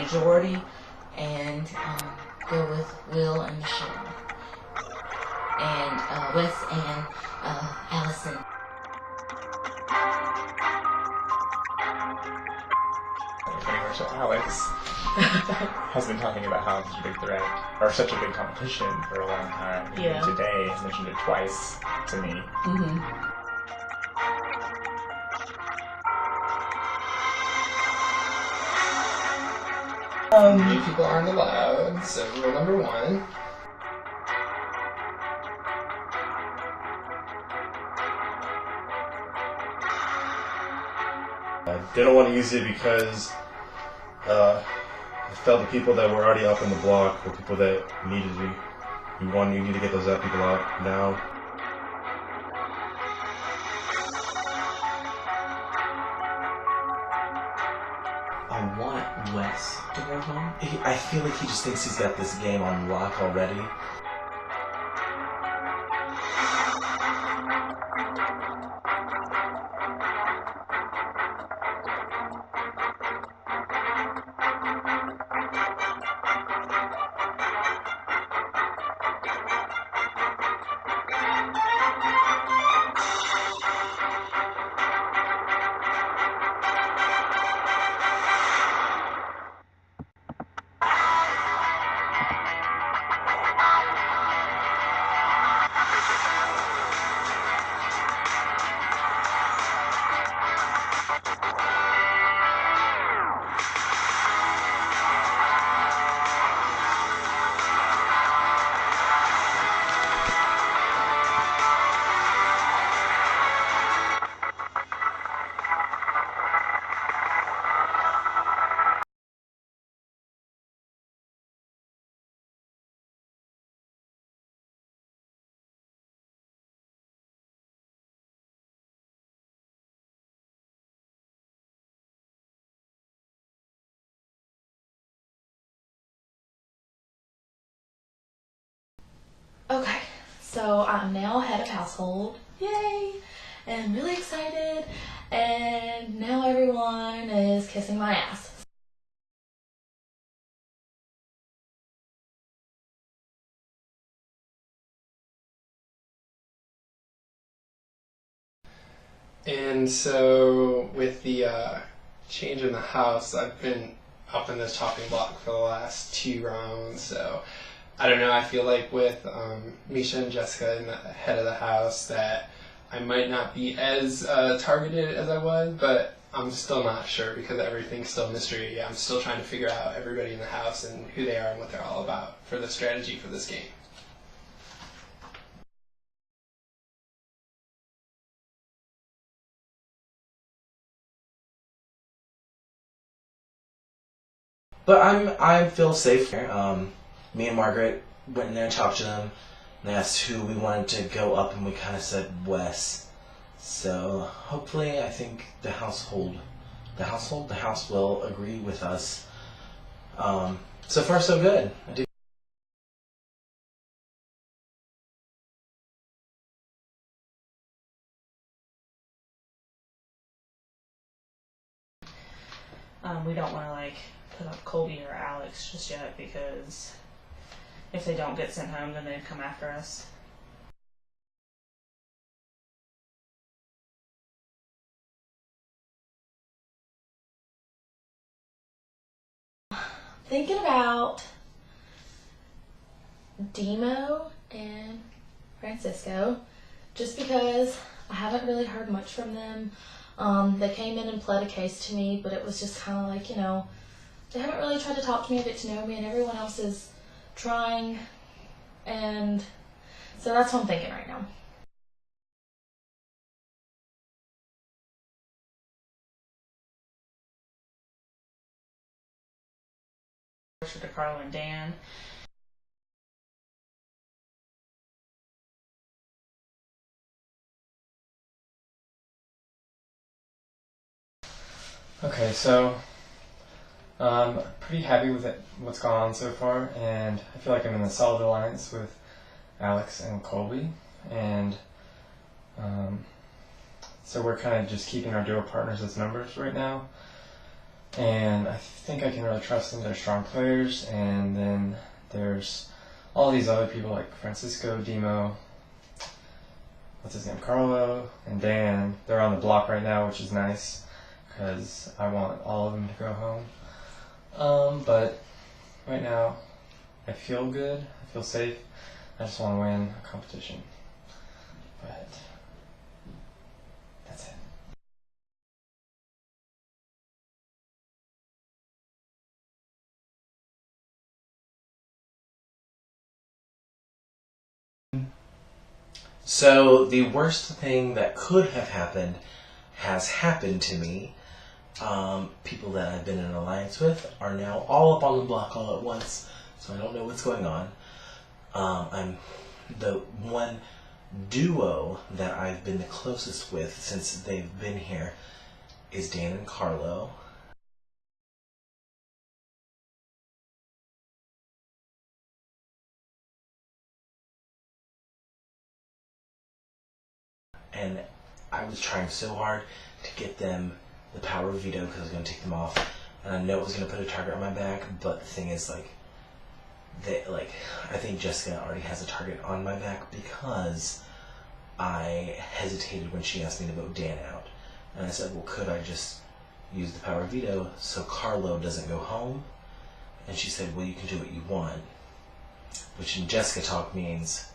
majority and go with Will and Michelle. And Wes and Allison. So Alex has been talking about how it's a big threat, or such a big competition for a long time. Yeah. And today has mentioned it twice to me. Mm-hmm. New people aren't allowed, so rule number 1. They don't want to use it because I felt the people that were already up in the block were people that needed to. You need to get those people out now. I want Wes to go home. I feel like he just thinks he's got this game on lock already. Okay, so I'm now head of household. Yay! And I'm really excited. And now everyone is kissing my ass. And so with the change in the house, I've been up in this chopping block for the last 2 rounds, so I don't know, I feel like with Misha and Jessica in the head of the house that I might not be as targeted as I was, but I'm still not sure because everything's still mystery. I'm still trying to figure out everybody in the house and who they are and what they're all about for the strategy for this game. But I feel safe here. Me and Margaret went in there and talked to them. And they asked who we wanted to go up, and we kind of said Wes. So hopefully, I think the house will agree with us. So far, so good. We don't want to put up Colby or Alex just yet because if they don't get sent home, then they'd come after us. Thinking about Demo and Francisco, just because I haven't really heard much from them. They came in and pled a case to me, but it was just kind of like, they haven't really tried to talk to me or get to know me, and everyone else is trying, and so that's what I'm thinking right now. To Carla and Dan. Okay, so I'm pretty happy with what's gone on so far, and I feel like I'm in a solid alliance with Alex and Colby, and so we're kind of just keeping our duo partners as members right now. and I think I can really trust them. They're strong players, and then there's all these other people like Francisco, Demo, what's his name, Carlo, and Dan. They're on the block right now, which is nice because I want all of them to go home. But right now, I feel good. I feel safe. I just want to win a competition. But that's it. So the worst thing that could have happened has happened to me. People that I've been in an alliance with are now all up on the block all at once, so I don't know what's going on. I'm the one duo that I've been the closest with since they've been here is Dan and Carlo. And I was trying so hard to get them the power veto because I was going to take them off, and I know it was going to put a target on my back. But the thing is, I think Jessica already has a target on my back because I hesitated when she asked me to vote Dan out, and I said, well, could I just use the power veto so Carlo doesn't go home? And she said, well, you can do what you want, which in Jessica talk means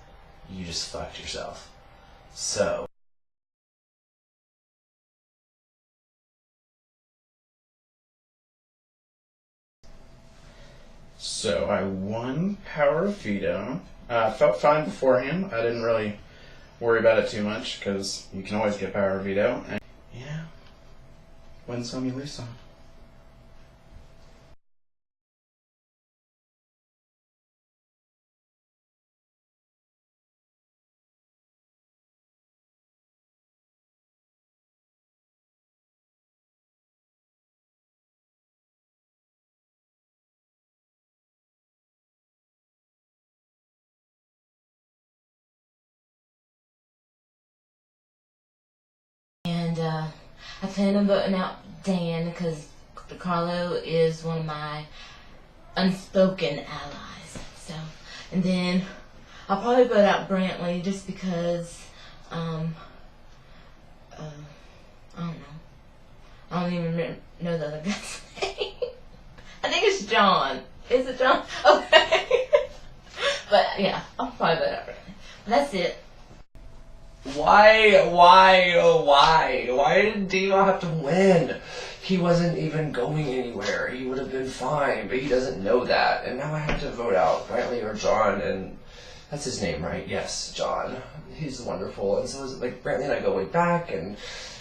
you just fucked yourself. So So I won power veto. Felt fine beforehand. I didn't really worry about it too much because you can always get power veto. And yeah, win some, you lose some. And I plan on voting out Dan because Carlo is one of my unspoken allies. So, and then I'll probably vote out Brantley just because I don't know. I don't even know the other guy's name. I think it's John. Is it John? Okay. But yeah, I'll probably vote out Brantley. That's it. Why did Dino have to win? He wasn't even going anywhere. He would have been fine, but he doesn't know that. And now I have to vote out Brantley or John, and that's his name, right? Yes, John. He's wonderful. And so is like Brantley and I go way back, and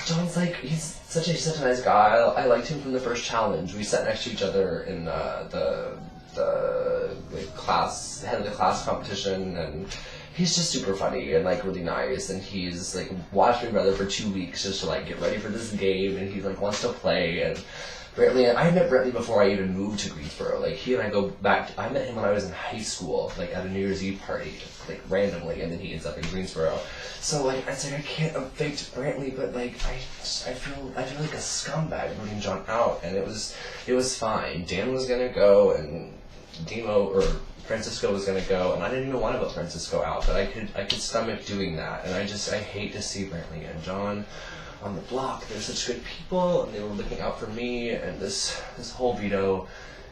John's like, he's such a nice guy. I liked him from the first challenge. We sat next to each other in the class, head of the class competition, and he's just super funny and like really nice, and he's like watched my brother for 2 weeks just to like get ready for this game, and he like wants to play. And Brantley, I met Brantley before I even moved to Greensboro. Like he and I go back. I met him when I was in high school, like at a New Year's Eve party, like randomly, and then he ends up in Greensboro. So like it's like I can't evict Brantley, but like I feel like a scumbag voting John out, and it was fine. Dan was gonna go, and Demo or Francisco was gonna go, and I didn't even want to vote Francisco out, but I could stomach doing that, and I hate to see Brantley and John on the block. They're such good people, and they were looking out for me, and this whole veto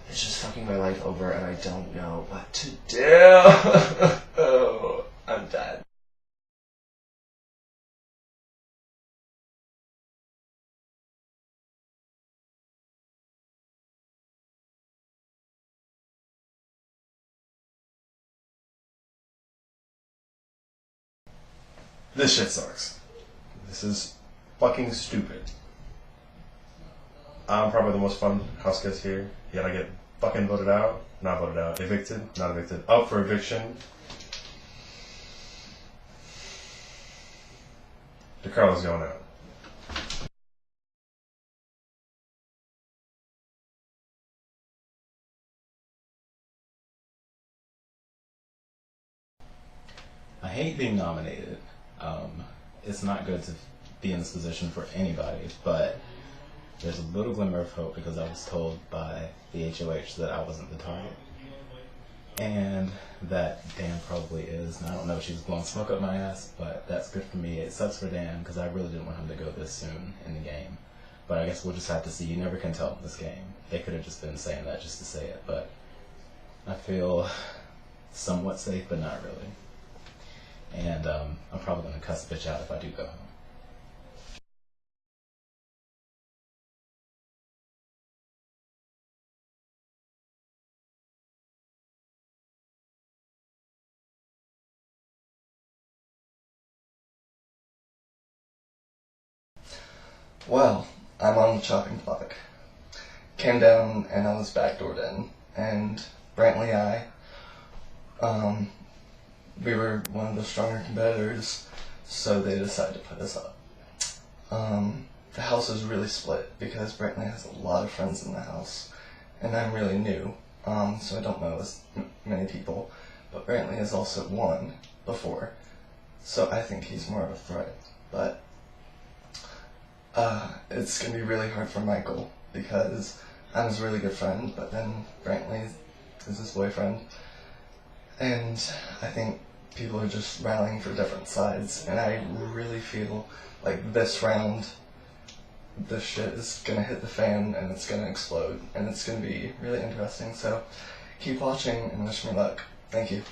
is just fucking my life over, and I don't know what to do. Oh, I'm dead. This shit sucks. This is fucking stupid. I'm probably the most fun house guest here, yet I get fucking voted out, not voted out, evicted, not evicted, up for eviction. DeCarlo's going out. I hate being nominated. It's not good to be in this position for anybody, but there's a little glimmer of hope because I was told by the HOH that I wasn't the target. And that Dan probably is. And I don't know if she's blowing smoke up my ass, but that's good for me. It sucks for Dan because I really didn't want him to go this soon in the game. But I guess we'll just have to see. You never can tell in this game. They could have just been saying that just to say it, but I feel somewhat safe, but not really. And I'm probably going to cuss the bitch out if I do go home. Well, I'm on the chopping block. Came down and I was backdoored in, and Brantley and I, we were one of the stronger competitors, so they decided to put us up. The house is really split because Brantley has a lot of friends in the house, and I'm really new, so I don't know as many people, but Brantley has also won before, so I think he's more of a threat, but it's going to be really hard for Michael because I'm his really good friend, but then Brantley is his boyfriend. And I think people are just rallying for different sides, and I really feel like this round, this shit is going to hit the fan and it's going to explode, and it's going to be really interesting. So keep watching and wish me luck. Thank you.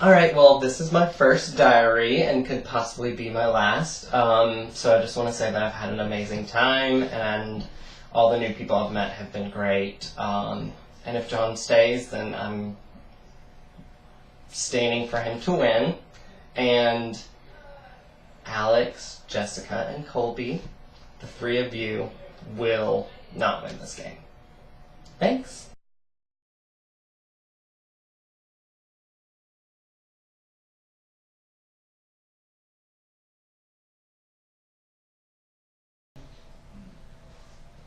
Alright, well, this is my first diary and could possibly be my last. So I just want to say that I've had an amazing time and all the new people I've met have been great. And if John stays, then I'm standing for him to win. And Alex, Jessica, and Colby, the three of you, will not win this game. Thanks.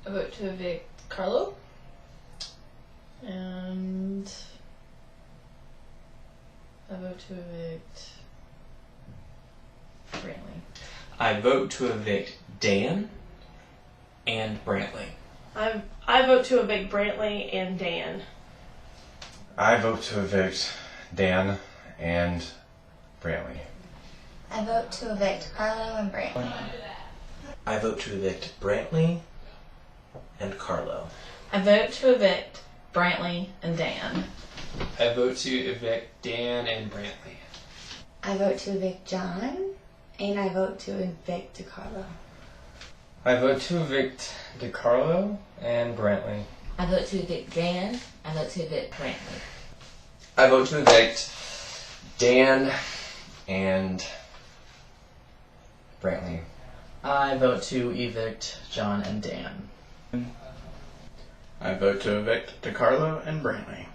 I vote to evict Carlo. And I vote to evict Brantley. I vote to evict Dan and Brantley. I vote to evict Brantley and Dan. I vote to evict Dan and Brantley. I vote to evict Carlo and Brantley. I vote to evict Brantley and Carlo. I vote to evict Brantley and Dan. I vote to evict Dan and Brantley. I vote to evict John, and I vote to evict DeCarlo. I vote to evict DeCarlo and Brantley. I vote to evict Dan. I vote to evict Brantley. I vote to evict Dan and Brantley. I vote to evict John and Dan. I vote to evict DeCarlo and Brantley.